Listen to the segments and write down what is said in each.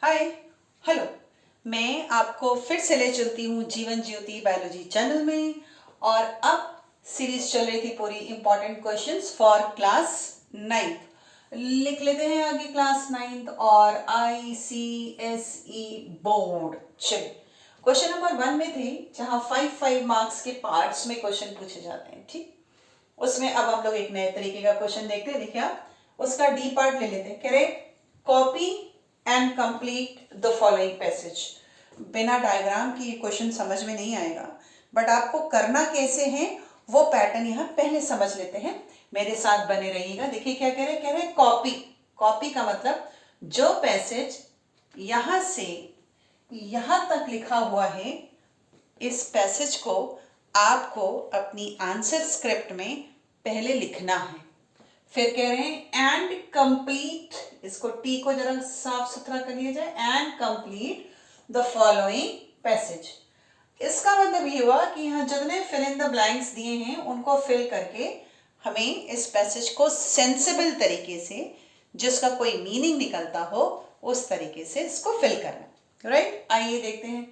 Hi hello. मैं आपको फिर से ले चलती हूँ जीवन ज्योति बायोलॉजी चैनल में। और अब सीरीज चल रही थी पूरी important questions for class 9th। लिख लेते हैं आगे क्लास 9th और ICSE बोर्ड। चलिए, क्वेश्चन नंबर 1 में थे जहाँ 5 मार्क्स के पार्ट्स में क्वेश्चन पूछे जाते हैं। ठीक, उसमें अब हम लोग एक नए तरीके का क्वेश्चन देखते हैं। देखिए, आप उसका डी पार्ट ले लेते हैं। कह रहे copy and complete the following passage. बिना डायग्राम की ये क्वेश्चन समझ में नहीं आएगा, बट आपको करना कैसे है वो पैटर्न यहाँ पहले समझ लेते हैं। मेरे साथ बने रहिएगा। देखिए क्या कह रहे कॉपी। कॉपी का मतलब जो पैसेज यहां से यहां तक लिखा हुआ है, इस पैसेज को आपको अपनी आंसर स्क्रिप्ट में पहले लिखना है। फिर कह रहे हैं एंड कंप्लीट, इसको टी को जरा साफ सुथरा कर लिया जाए, and complete the following passage. इसका मतलब ये हुआ कि यहाँ जितने फिल इन द ब्लैंक्स दिए हैं उनको फिल करके हमें इस पैसेज को सेंसिबल तरीके से, जिसका कोई मीनिंग निकलता हो, उस तरीके से इसको फिल करना। राइट, आइए देखते हैं।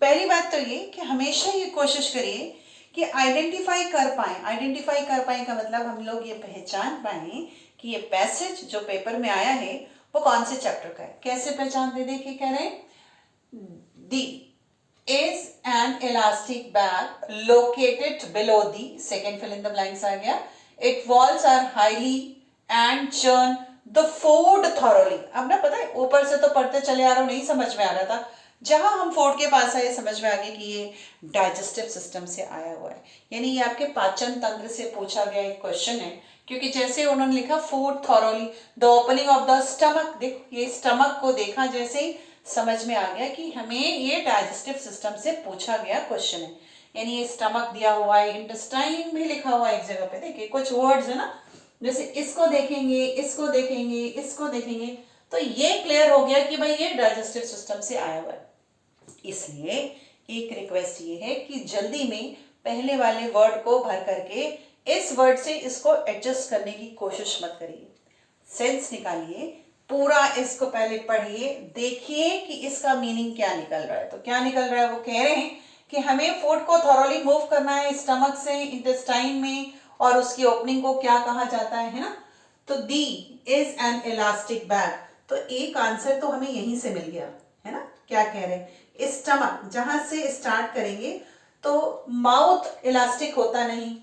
पहली बात तो ये कि हमेशा ये कोशिश करिए कि आइडेंटिफाई कर पाए। आइडेंटिफाई कर पाए का मतलब हम लोग ये पहचान पाए कि ये पैसेज जो पेपर में आया है वो कौन से चैप्टर का है। कैसे पहचान दे? देखिए कह रहे हैं the is an elastic bag located below the, second fill in the blanks आ गया। It walls are highly and churn the food thoroughly. अब ना पता है, ऊपर से तो पढ़ते चले आ रहा हूं, नहीं समझ में आ रहा था। जहां हम फूड के पास आए समझ में आ गया कि ये डाइजेस्टिव सिस्टम से आया हुआ है, यानी ये आपके पाचन तंत्र से पूछा गया एक क्वेश्चन है। क्योंकि जैसे उन्होंने लिखा food thoroughly the opening of the stomach, देखो ये स्टमक को देखा जैसे ही समझ में आ गया कि हमें ये डाइजेस्टिव सिस्टम से पूछा गया क्वेश्चन है। यानी ये स्टमक दिया हुआ है, इंटेस्टाइन भी लिखा हुआ है एक जगह पे। देखिए कुछ वर्ड्स है ना, जैसे इसको देखेंगे, इसको देखेंगे, इसको देखेंगे, तो ये क्लियर हो गया कि भाई ये डाइजेस्टिव सिस्टम से आया हुआ है। इसलिए एक रिक्वेस्ट ये है कि जल्दी में पहले वाले वर्ड को भर करके इस वर्ड से इसको एडजस्ट करने की कोशिश मत करिए। सेंस निकालिए, पूरा इसको पहले पढ़िए, देखिए कि इसका मीनिंग क्या निकल रहा है। तो क्या निकल रहा है? वो कह रहे हैं कि हमें फूड को थॉरोली मूव करना है स्टमक से इंटेस्टाइन में, और उसकी ओपनिंग को क्या कहा जाता है ना? तो दी इज एन इलास्टिक बैग। तो एक आंसर तो हमें यहीं से मिल गया है ना। क्या कह रहे हैं? स्टमक जहां से स्टार्ट करेंगे तो माउथ इलास्टिक होता नहीं,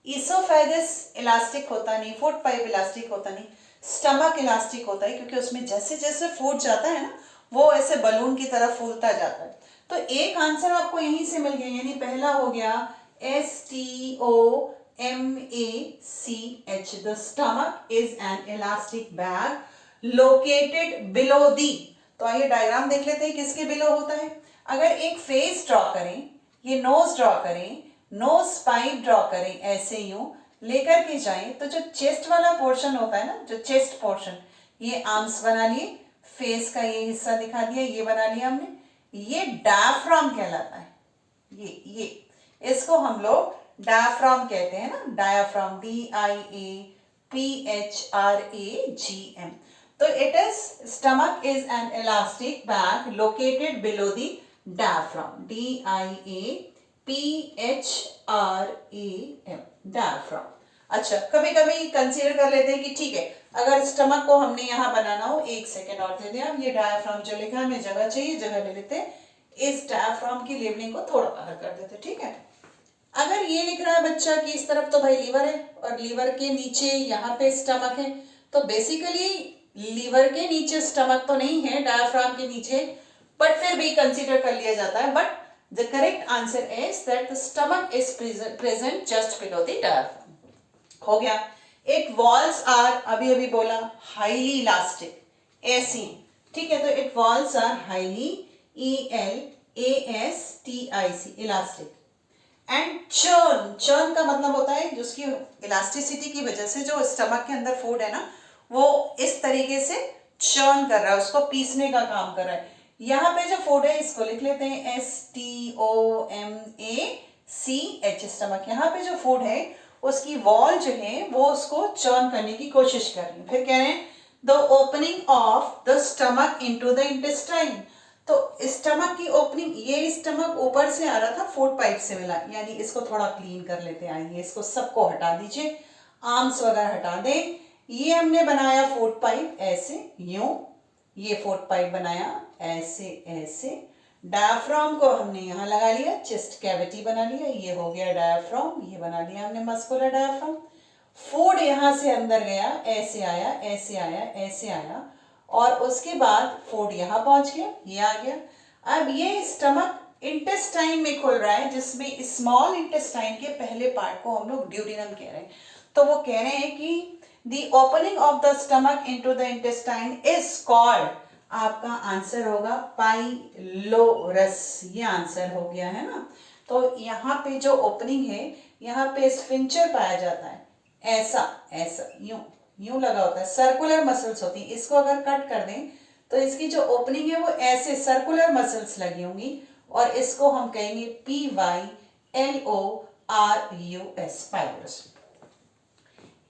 इसोफेगस इलास्टिक होता नहीं, फूड पाइप इलास्टिक होता नहीं, स्टमक इलास्टिक होता है, क्योंकि उसमें जैसे जैसे फूड जाता है ना वो ऐसे बलून की तरह फूलता जाता है। तो एक आंसर आपको यहीं से मिल गया, यानी पहला हो गया STOMACH, the stomach is an elastic bag located below दी। तो आइए डायग्राम देख लेते हैं किसके बिलो होता है। अगर एक फेस ड्रॉ करें, ये नोज ड्रॉ करें, नोज पाइप ड्रॉ करें, ऐसे यूं लेकर के जाएं, तो जो चेस्ट वाला पोर्शन होता है ना, जो चेस्ट पोर्शन, ये आर्म्स बना लिए, फेस का ये हिस्सा दिखा दिया, ये बना लिया हमने, ये डायफ्राम कहलाता है। ये इसको हम लोग डायफ्राम कहते हैं ना, डायफ्राम, DIAPHRAGM। तो it is stomach is an elastic bag located below the diaphragm, DIAPHRAM, diaphragm. अच्छा, कभी कभी कंसीडर कर लेते हैं कि ठीक है, अगर स्टमक को हमने यहाँ बनाना हो, एक सेकेंड और दे दें आप, ये डायफ्राम जो लिखा है हमें जगह चाहिए, जगह ले लेते हैं, इस डायफ्राम की लेबलिंग को थोड़ा बाहर कर देते, ठीक है। अगर ये लिख रहा है बच्चा कि इस तरफ तो भाई लीवर है और लीवर के नीचे यहाँ पे स्टमक है, तो बेसिकली लीवर के नीचे स्टमक तो नहीं है, डायफ्राम के नीचे, बट फिर भी कंसीडर कर लिया जाता है। But the correct answer is that the stomach is present just below the diaphragm. हो गया। इट वॉल्स आर, अभी अभी बोला, हाईली इलास्टिक, ऐसी, ठीक है। तो it walls are highly, ELASTIC, elastic. And churn, churn का मतलब होता है जिसकी इलास्टिसिटी की वजह से जो स्टमक के अंदर फूड है ना, वो इस तरीके से चर्न कर रहा है, उसको पीसने का काम कर रहा है। यहाँ पे जो फूड है इसको लिख लेते हैं STOMACH, स्टमक। यहाँ पे जो फूड है उसकी वॉल जो है वो उसको चर्न करने की कोशिश कर रही है। फिर कह रहे हैं the opening of the stomach into the intestine. तो स्टमक की ओपनिंग, ये स्टमक ऊपर से आ रहा था, फूड पाइप से मिला, यानी इसको थोड़ा क्लीन कर लेते हैं। आइए इसको सबको हटा दीजिए, आर्म्स वगैरह हटा दें। ये हमने बनाया फूड पाइप ऐसे, यूं, ये फूड पाइप बनाया ऐसे ऐसे। डायफ्राम को हमने यहाँ लगा लिया, चेस्ट कैविटी बना लिया, ये हो गया डायफ्राम, ये बना लिया हमने मस्कुलर डायफ्राम। फूड यहाँ से अंदर गया, ऐसे आया ऐसे आया ऐसे आया, और उसके बाद फूड यहाँ पहुंच गया, ये आ गया। अब ये स्टमक इंटेस्टाइन में खुल रहा है, जिसमें स्मॉल इंटेस्टाइन के पहले पार्ट को हम लोग ड्यूडेनम कह रहे हैं। तो वो कह रहे हैं कि the opening of the stomach into the intestine is called, आपका आंसर होगा पाइलोरस। ये आंसर हो गया है ना। तो यहाँ पे जो ओपनिंग है, यहाँ पे स्फिंक्टर पाया जाता है, ऐसा ऐसा, यूं यूं लगा होता है, सर्कुलर मसल्स होती है। इसको अगर कट कर दें तो इसकी जो ओपनिंग है वो ऐसे सर्कुलर मसल्स लगी होंगी, और इसको हम कहेंगे PYLORUS, pylorus.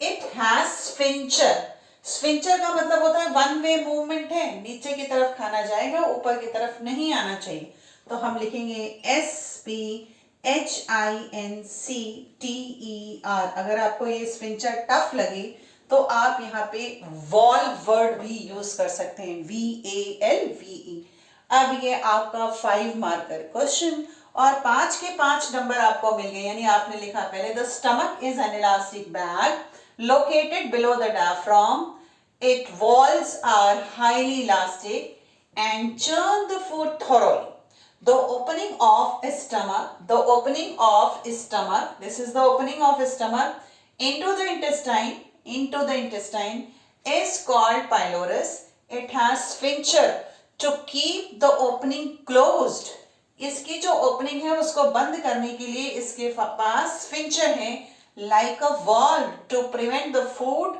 It has sphincter. Sphincter का मतलब होता है वन वे मूवमेंट है, नीचे की तरफ खाना जाएगा, ऊपर की तरफ नहीं आना चाहिए। तो हम लिखेंगे SPHINCTER। अगर आपको ये स्फिंक्टर टफ लगे तो आप यहाँ पे वॉल्व वर्ड भी यूज कर सकते हैं, VALVE। अब ये आपका 5 मार्कर क्वेश्चन, और 5 के 5 नंबर आपको मिल गए। यानी आपने लिखा पहले, the stomach is an elastic bag located below the diaphragm. Its walls are highly elastic and churn the food thoroughly. The opening of stomach, this is the opening of stomach into the intestine is called pylorus. It has sphincter to keep the opening closed. इसकी जो opening है उसको बंद करने के लिए इसके पास sphincter है, like a valve to prevent the food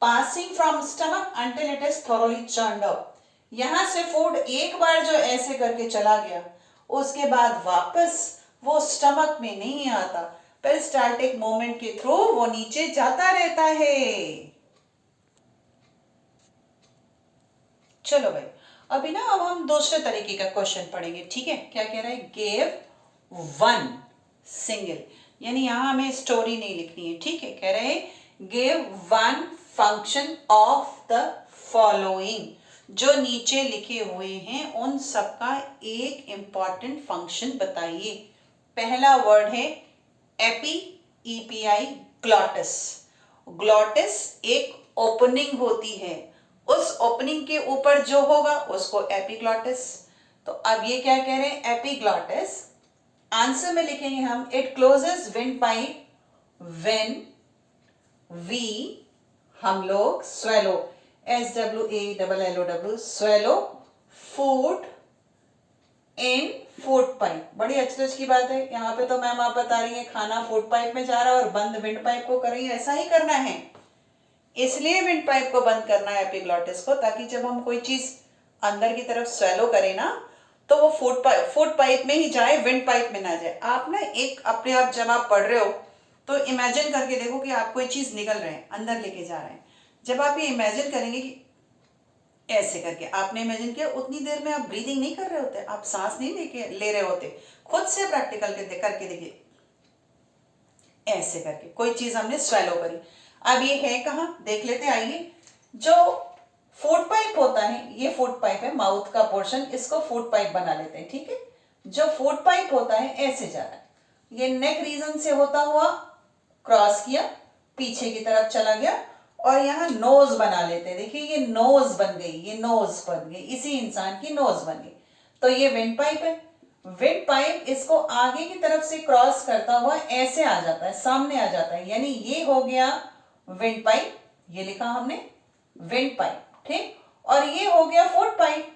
passing from stomach until it is thoroughly churned up. यहां से फूड एक बार जो ऐसे करके चला गया, उसके बाद वापस वो स्टमक में नहीं आता, पेरिस्टाल्टिक मूवमेंट के थ्रू वो नीचे जाता रहता है। चलो भाई, अभी ना अब हम दूसरे तरीके का क्वेश्चन पढ़ेंगे, ठीक है। क्या कह रहा है, गिव वन सिंगल, यानी यहां हमें स्टोरी नहीं लिखनी है, ठीक है। कह रहे हैं give one function of the following, जो नीचे लिखे हुए हैं उन सबका एक इंपॉर्टेंट फंक्शन बताइए। पहला वर्ड है एपी, EPI, ग्लॉटिस। ग्लॉटिस एक ओपनिंग होती है, उस ओपनिंग के ऊपर जो होगा उसको एपीग्लॉटिस। तो अब ये क्या कह रहे हैं, एपीग्लॉटिस। आंसर में लिखेंगे हम, it closes wind pipe when we, हम लोग swallow, SWALLOW, swallow food in food pipe. बड़ी अचरज की बात है, यहाँ पे तो मैम आप बता रही है खाना फूड पाइप में जा रहा है और बंद विंड पाइप को कर रही है। ऐसा ही करना है, इसलिए विंड पाइप को बंद करना है एपीग्लॉटिस को, ताकि जब हम कोई चीज अंदर की तरफ स्वेलो करें ना, तो वो फूड पाइप में ही जाए, विंड पाइप में ना जाए। आप ना एक अपने आप जब आप पढ़ रहे हो तो इमेजिन करके देखो कि आप कोई चीज निकल रहे हैं, अंदर लेके जा रहे हैं। जब आप ये इमेजिन करेंगे कि ऐसे करके आपने इमेजिन किया, उतनी देर में आप ब्रीदिंग नहीं कर रहे होते, आप सांस नहीं ले रहे होते। खुद से प्रैक्टिकल करके देखिए, ऐसे करके कोई चीज हमने स्वेलो करी। अब ये है कहाँ, देख लेते आइए। जो फूड पाइप होता है, ये फूड पाइप है, माउथ का पोर्शन, इसको फूड पाइप बना लेते हैं, ठीक है। जो फूड पाइप होता है ऐसे जा रहा है, ये नेक रीजन से होता हुआ क्रॉस किया, पीछे की तरफ चला गया, और यहाँ नोज बना लेते हैं। देखिए ये नोज बन गई, ये नोज बन गई, इसी इंसान की नोज बन गई। तो ये विंड पाइप है। विंड पाइप इसको आगे की तरफ से क्रॉस करता हुआ ऐसे आ जाता है, सामने आ जाता है, यानी ये हो गया विंड पाइप, ये लिखा हमने विंड पाइप, ठीक। और ये हो गया फूड पाइप,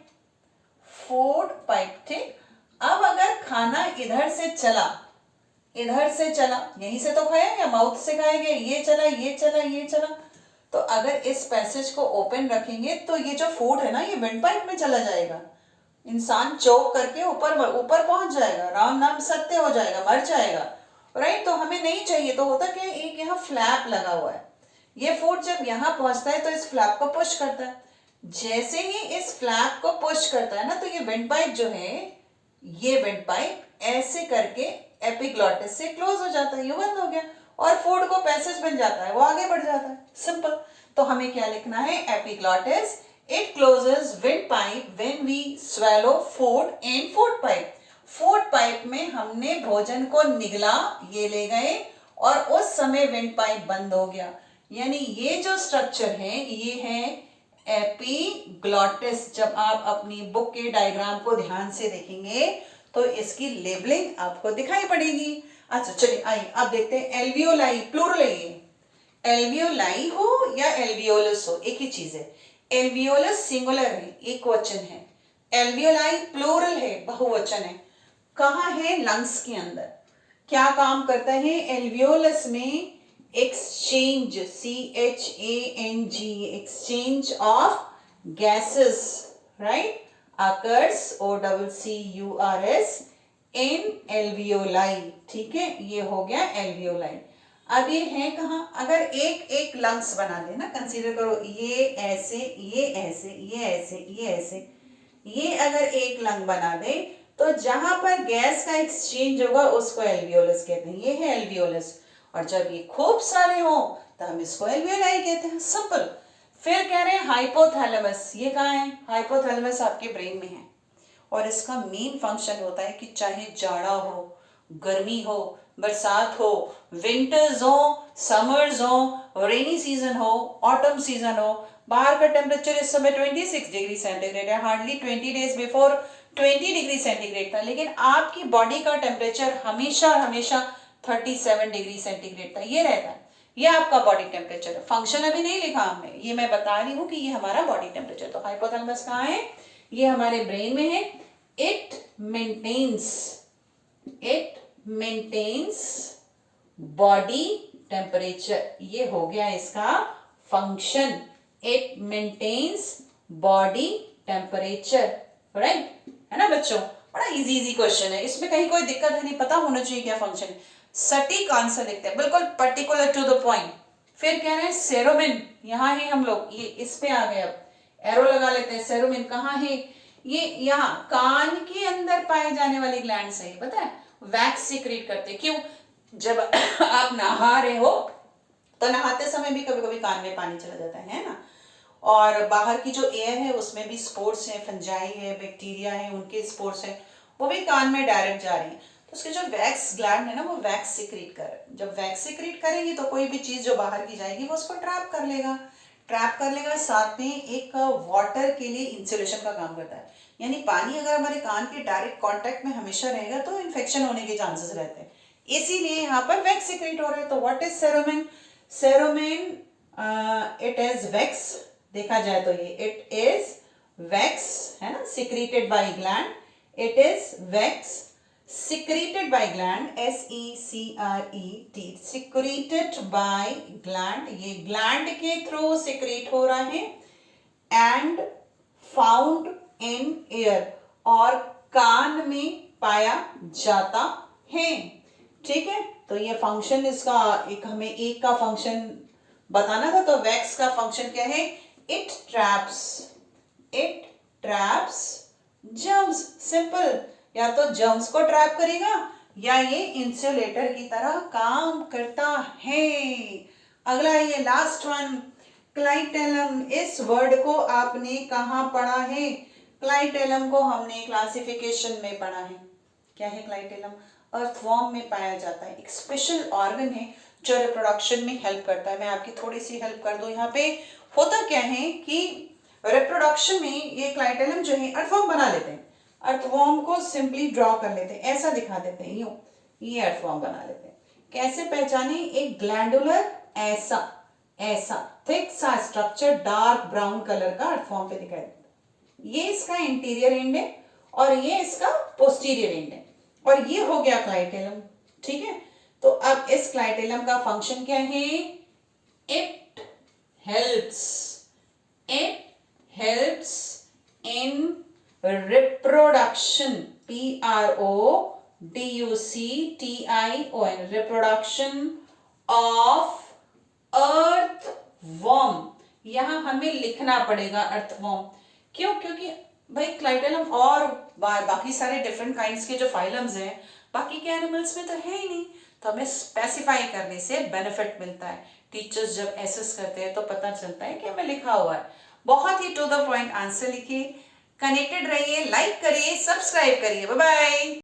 फूड पाइप, ठीक। अब अगर खाना इधर से चला, यहीं से तो खाया या माउथ से खाएंगे, ये चला ये चला ये चला, तो अगर इस पैसेज को ओपन रखेंगे तो ये जो फूड है ना, ये विंड पाइप में चला जाएगा, इंसान चोक करके ऊपर पहुंच जाएगा, राम नाम सत्य हो जाएगा, मर जाएगा, राइट। तो हमें नहीं चाहिए। तो होता क्या है, एक यहाँ फ्लैप लगा हुआ है, ये फूड जब यहाँ पहुंचता है तो इस फ्लैप को पुश करता है। जैसे ही इस फ्लैप को पुश करता है ना, तो ये विंड पाइप जो है, ये विंड पाइप ऐसे करके एपिग्लॉटिस से क्लोज हो जाता है, ये बंद हो गया और फूड को पैसेज बन जाता है, वो आगे बढ़ जाता है। सिंपल। तो हमें क्या लिखना है? Epiglottis, it closes wind pipe when we swallow food in food pipe. Food pipe में हमने भोजन को निगला, ये ले गए और उस समय विंड पाइप बंद हो गया। यानी ये जो स्ट्रक्चर है ये है एपिग्लॉटिस। जब आप अपनी बुक के डायग्राम को ध्यान से देखेंगे तो इसकी लेबलिंग आपको दिखाई पड़ेगी। अच्छा चलिए आइए अब देखते हैं एल्वियोलाई, प्लूरल है ये। एल्वियोलाई हो या एल्वियोलस हो, एक ही चीज है। एल्वियोलस सिंगुलर है, एक वचन है। एल्वियोलाई प्लूरल है, बहुवचन है। कहाँ है? लंग्स के अंदर। क्या काम करता है एल्वियोलस में? Exchange, CHANG, exchange of gases, right, occurs, OCCURS, in alveoli. ठीक है, ये हो गया एल्वियोलाई। अब ये है कहाँ? अगर एक एक लंग्स बना दे ना, कंसीडर करो ये ऐसे, ये ऐसे, ये ऐसे, ये ऐसे, ये अगर एक लंग बना दे तो जहां पर गैस का एक्सचेंज होगा उसको एल्वियोलस कहते हैं। ये है एल्वियोलस। और जब ये खूब सारे हो तो हम इसको एल्वियोलाई कहते हैं। सिंपल। फिर कह रहे हैं हाइपोथैलेमस। ये कहाँ है? हाइपोथैलेमस आपके ब्रेन में है और इसका मेन फंक्शन होता है कि चाहे जाड़ा हो, गर्मी हो, बरसात हो, विंटर्स हो, समर्स हो, रेनी सीजन हो, ऑटम सीजन हो, बाहर का टेम्परेचर इस समय 26 डिग्री सेंटीग्रेड है। Hardly 20 days before 20 degree centigrade था, लेकिन आपकी बॉडी का टेम्परेचर हमेशा हमेशा 37 डिग्री सेंटीग्रेड था, ये रहता है। ये आपका बॉडी टेम्परेचर है। फंक्शन अभी नहीं लिखा हमने, ये मैं बता रही हूँ कि ये हमारा बॉडी टेम्परेचर। तो हाइपोथैलेमस कहाँ है? ये हमारे ब्रेन में है। It maintains body temperature. ये हो गया इसका function. It maintains body temperature, right, है ना बच्चों? बड़ा इजी क्वेश्चन है, इसमें कहीं कोई दिक्कत है नहीं, पता होना चाहिए क्या फंक्शन है। सटीक आंसर लिखते हैं, बिल्कुल पर्टिकुलर टू द पॉइंट। फिर कह रहे हैं सेरोमिन। यहाँ है हम लोग, ये इस पे आ गए, अब एरो लगा लेते हैं। सेरोमिन कहाँ है? ये यहाँ कान के अंदर पाए जाने वाले ग्लैंड है, पता है? वैक्स सीक्रेट करते। क्यों? जब आप नहा रहे हो तो नहाते समय भी कभी कभी कान में पानी चला जाता है ना, और बाहर की जो एयर है उसमें भी स्पोर्स है, फंजाई है, बैक्टीरिया है, उनके स्पोर्स है, वो भी कान में डायरेक्ट जा रही है। तो उसके जो वैक्स ग्लैंड है ना, वो वैक्स सिक्रीट कर, जब वैक्स सिक्रीट करेगी तो कोई भी चीज जो बाहर की जाएगी वो उसको ट्रैप कर लेगा। साथ में एक वाटर के लिए इंसुलेशन का काम करता है। यानी पानी अगर हमारे कान के डायरेक्ट कांटेक्ट में हमेशा रहेगा तो इन्फेक्शन होने के चांसेस रहते हैं, इसीलिए यहाँ पर वैक्स सिक्रीट हो रहा है। तो what is cerumen? Cerumen it is wax. देखा जाए तो ये इट इज वैक्स है ना, secreted by gland. It is wax secreted by gland, SECRET, secreted by gland, ये gland के थ्रू secrete हो रहा है। and found in ear, और कान में पाया जाता है। ठीक है, तो ये फंक्शन इसका एक, हमें एक का फंक्शन बताना था। तो वैक्स का फंक्शन क्या है? It traps germs. सिंपल, या तो जर्म्स को ट्रैप करेगा या ये इंसुलेटर की तरह काम करता है। अगला ये लास्ट वन, क्लाइटेलम। इस वर्ड को आपने कहाँ पढ़ा है? क्लाइटेलम को हमने क्लासिफिकेशन में पढ़ा है। क्या है क्लाइटेलम? अर्थवॉर्म में पाया जाता है, एक स्पेशल ऑर्गन है जो रिप्रोडक्शन में हेल्प करता है। मैं आपकी थोड़ी सी हेल्प कर दूं। यहाँ पे होता क्या है कि रिप्रोडक्शन में ये क्लाइटेलम जो है अर्थवॉर्म बना लेते हैं। अर्थवॉर्म को सिंपली ड्रॉ कर लेते हैं, ऐसा दिखा देते हैं, यूं, ये अर्थवॉर्म बना लेते हैं। कैसे पहचाने? एक ग्लैंडुलर ऐसा थिक सा स्ट्रक्चर डार्क ब्राउन कलर का अर्थवॉर्म पे दिखाई देता है। ये इसका इंटीरियर एंड है और ये इसका पोस्टीरियर एंड है, और ये हो गया क्लाइटेलम। ठीक है, तो अब इस क्लाइटेलम का फंक्शन क्या है? It helps in reproduction, PRODUCTION, reproduction of earthworm worm, यहाँ हमें लिखना पड़ेगा अर्थवॉर्म। क्यों? क्योंकि भाई क्लाइटेलम और बाकी सारे डिफरेंट काइंड्स के जो फाइलम्स हैं बाकी के एनिमल्स में तो है ही नहीं, तो हमें स्पेसिफाई करने से बेनिफिट मिलता है। टीचर्स जब एसेस करते हैं तो पता चलता है कि हमें लिखा हुआ है। बहुत ही टू द पॉइंट आंसर लिखिए, कनेक्टेड रहिए, लाइक करिए, सब्सक्राइब करिए। Bye bye.